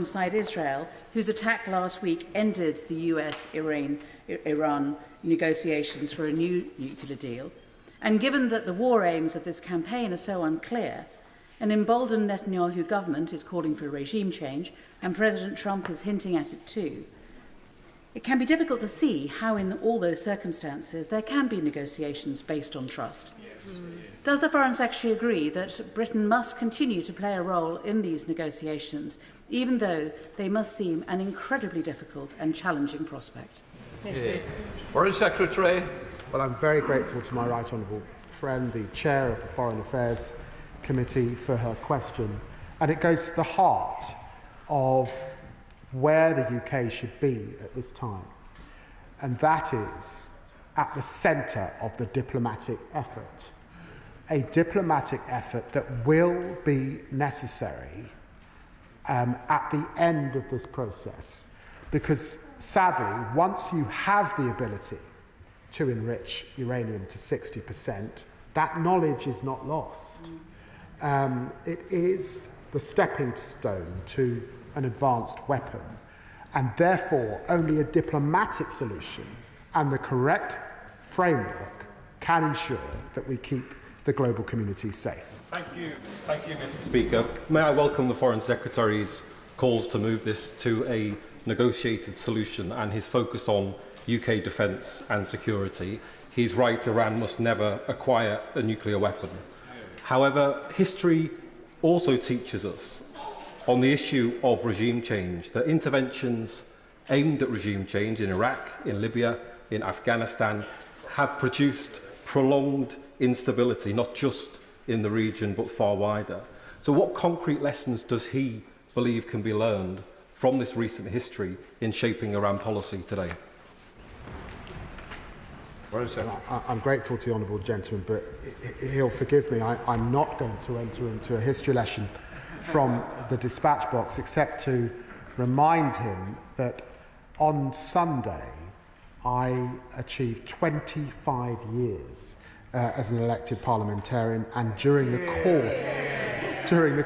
alongside Israel, whose attack last week ended the US-Iran negotiations for a new nuclear deal, and given that the war aims of this campaign are so unclear, an emboldened Netanyahu government is calling for regime change, and President Trump is hinting at it too, it can be difficult to see how in all those circumstances there can be negotiations based on trust. Yes. Does the Foreign Secretary agree that Britain must continue to play a role in these negotiations, even though they must seem an incredibly difficult and challenging prospect? Foreign Secretary. Well, I'm very grateful to my right honourable friend, the Chair of the Foreign Affairs Committee, for her question. And it goes to the heart of where the UK should be at this time. And that is at the centre of the diplomatic effort. A diplomatic effort that will be necessary at the end of this process. Because sadly, once you have the ability to enrich uranium to 60%, that knowledge is not lost. It is the stepping stone to an advanced weapon, and therefore only a diplomatic solution and the correct framework can ensure that we keep the global community safe. Thank you, Mr. Speaker. May I welcome the Foreign Secretary's calls to move this to a negotiated solution and his focus on UK defence and security. He's right, Iran must never acquire a nuclear weapon. However, history also teaches us on the issue of regime change that interventions aimed at regime change in Iraq, in Libya, in Afghanistan have produced prolonged instability, not just in the region but far wider. So what concrete lessons does he believe can be learned from this recent history in shaping Iran policy today? I'm grateful to the honourable gentleman, but he'll forgive me. I'm not going to enter into a history lesson from the dispatch box, except to remind him that on Sunday I achieved 25 years as an elected parliamentarian, and during the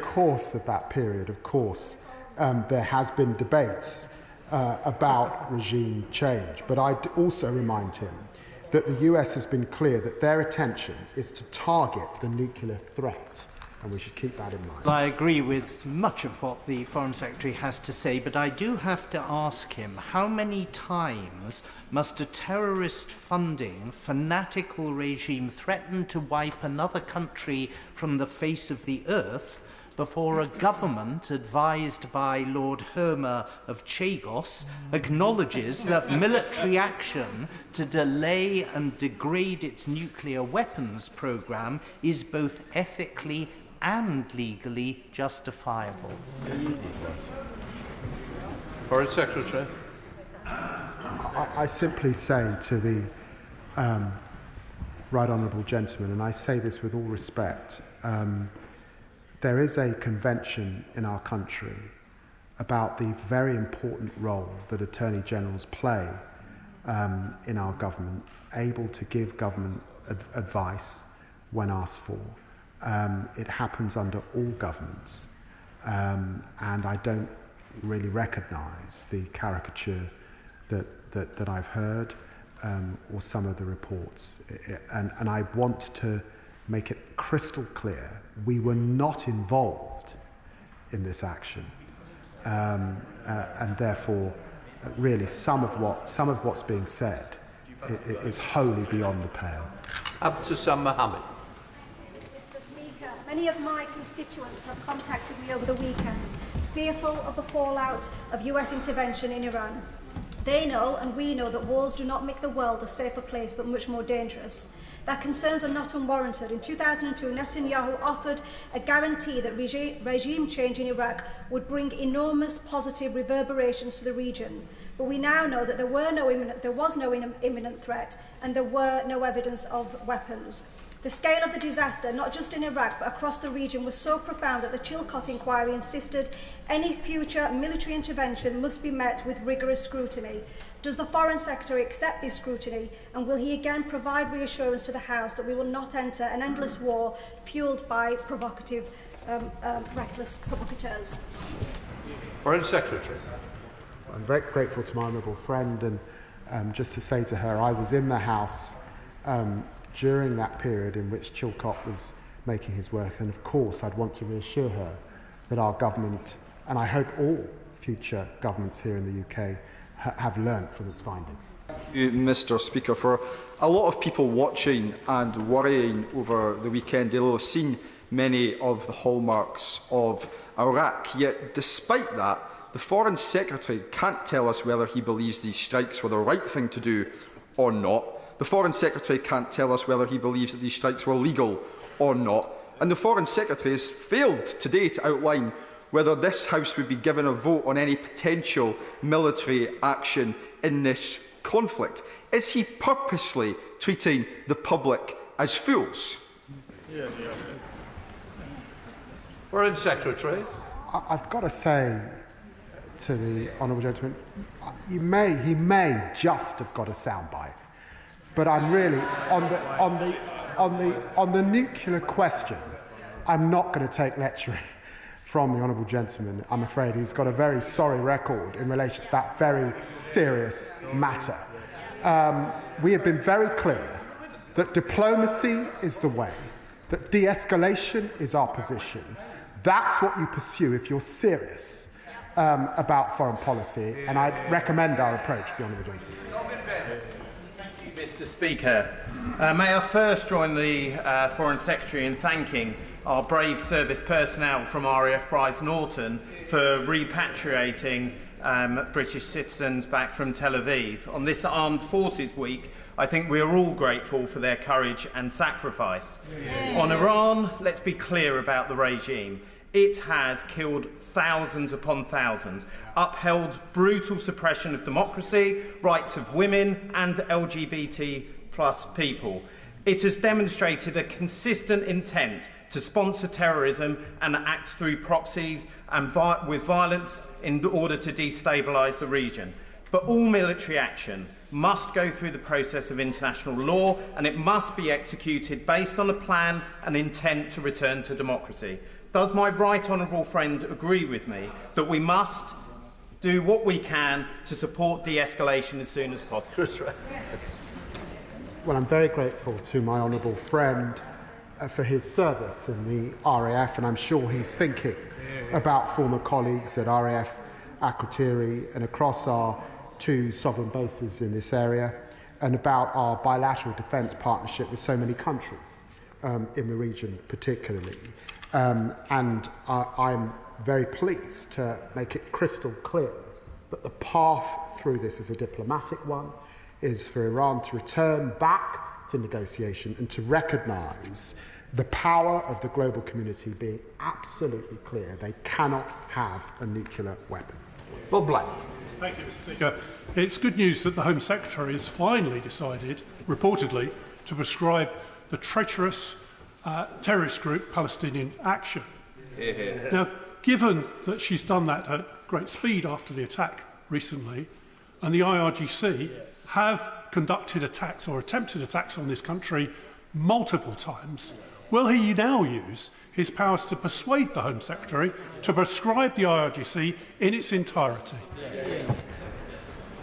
course of that period, of course, there has been debates about regime change. But I also remind him that the US has been clear that their attention is to target the nuclear threat, and we should keep that in mind. I agree with much of what the Foreign Secretary has to say, but I do have to ask him, how many times must a terrorist-funding, fanatical regime threaten to wipe another country from the face of the earth before a government advised by Lord Hermer of Chagos acknowledges that military action to delay and degrade its nuclear weapons program is both ethically and legally justifiable? Foreign Secretary. I simply say to the right honourable gentleman, and I say this with all respect, there is a convention in our country about the very important role that Attorney Generals play in our government, able to give government advice when asked for. It happens under all governments, and I don't really recognise the caricature that I've heard or some of the reports. And I want to make it crystal clear, we were not involved in this action, and therefore, really, some of what's being said is wholly beyond the pale. Abdusam Mohammed. Mr. Speaker, many of my constituents have contacted me over the weekend, fearful of the fallout of US intervention in Iran. They know, and we know, that wars do not make the world a safer place, but much more dangerous. Their concerns are not unwarranted. In 2002, Netanyahu offered a guarantee that regime change in Iraq would bring enormous positive reverberations to the region. But we now know that there was no imminent threat, and there were no evidence of weapons. The scale of the disaster, not just in Iraq but across the region, was so profound that the Chilcot inquiry insisted any future military intervention must be met with rigorous scrutiny. Does the Foreign Secretary accept this scrutiny, and will he again provide reassurance to the House that we will not enter an endless war fuelled by provocative, reckless provocateurs? Foreign Secretary. I'm very grateful to my honourable friend, and just to say to her, I was in the House during that period in which Chilcot was making his work, and of course I'd want to reassure her that our government, and I hope all future governments here in the UK, have learnt from its findings. Thank you, Mr. Speaker. For a lot of people watching and worrying over the weekend, they'll have seen many of the hallmarks of Iraq. Yet, despite that, the Foreign Secretary can't tell us whether he believes these strikes were the right thing to do or not. The Foreign Secretary can't tell us whether he believes that these strikes were legal or not. And the Foreign Secretary has failed today to outline whether this House would be given a vote on any potential military action in this conflict. Is he purposely treating the public as fools? Foreign Secretary. I've got to say to the honourable gentleman, he may just have got a soundbite, but I'm really on the nuclear question. I'm not going to take lecturing from the honourable gentleman. I'm afraid he's got a very sorry record in relation to that very serious matter. We have been very clear that diplomacy is the way, that de-escalation is our position. That's what you pursue if you're serious about foreign policy, and I'd recommend our approach to the honourable gentleman. Thank you, Mr. Speaker. May I first join the Foreign Secretary in thanking our brave service personnel from RAF Prize Norton for repatriating British citizens back from Tel Aviv. On this Armed Forces Week, I think we are all grateful for their courage and sacrifice. On Iran, let's be clear about the regime. It has killed thousands upon thousands, upheld brutal suppression of democracy, rights of women and LGBT plus people. It has demonstrated a consistent intent to sponsor terrorism and act through proxies and with violence in order to destabilise the region. But all military action must go through the process of international law, and it must be executed based on a plan and intent to return to democracy. Does my right honourable friend agree with me that we must do what we can to support de-escalation as soon as possible? Well, I'm very grateful to my honourable friend for his service in the RAF, and I'm sure he's thinking about former colleagues at RAF Secretary and across our 2 sovereign bases in this area, and about our bilateral defence partnership with so many countries in the region particularly. And I'm very pleased to make it crystal clear that the path through this is a diplomatic one, is for Iran to return back to negotiation and to recognise the power of the global community being absolutely clear. They cannot have a nuclear weapon. Bob Black. Thank you, Mr. Speaker. It's good news that the Home Secretary has finally decided, reportedly, to prescribe the treacherous terrorist group Palestinian Action. Now, given that she's done that at great speed after the attack recently, and the IRGC have conducted attacks or attempted attacks on this country multiple times, will he now use his powers to persuade the Home Secretary to prescribe the IRGC in its entirety?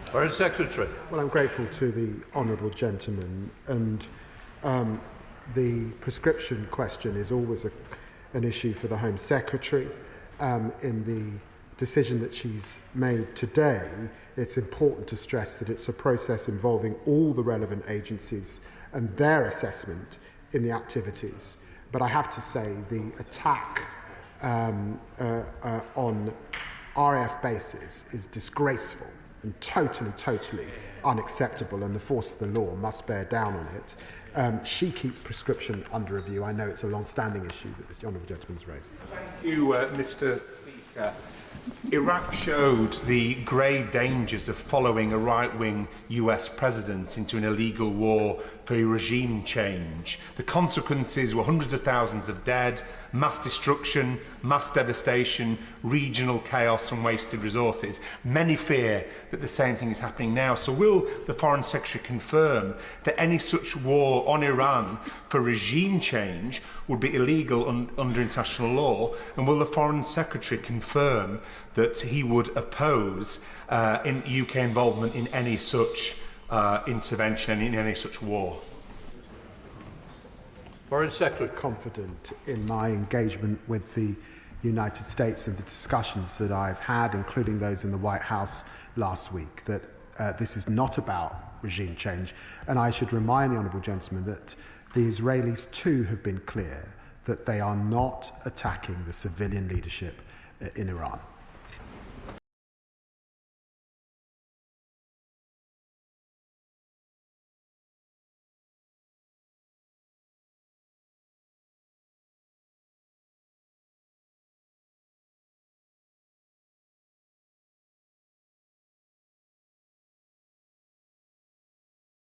Foreign Secretary. Well, I'm grateful to the honourable gentleman, and the prescription question is always an issue for the Home Secretary. In the decision that she's made today, it's important to stress that it's a process involving all the relevant agencies and their assessment in the activities. But I have to say the attack on RAF bases is disgraceful and totally unacceptable, and the force of the law must bear down on it. She keeps prescription under review. I know it's a long-standing issue that the honourable gentleman has raised. Thank you, Mr. Speaker. Iraq showed the grave dangers of following a right-wing US president into an illegal war for a regime change. The consequences were hundreds of thousands of dead, mass destruction, mass devastation, regional chaos and wasted resources. Many fear that the same thing is happening now. So will the Foreign Secretary confirm that any such war on Iran for regime change would be illegal under international law? And will the Foreign Secretary confirm that he would oppose in UK involvement in any such intervention, in any such war? Foreign Secretary. Confident in my engagement with the United States and the discussions that I've had, including those in the White House last week, that this is not about regime change. And I should remind the honourable gentleman that the Israelis too have been clear that they are not attacking the civilian leadership in Iran.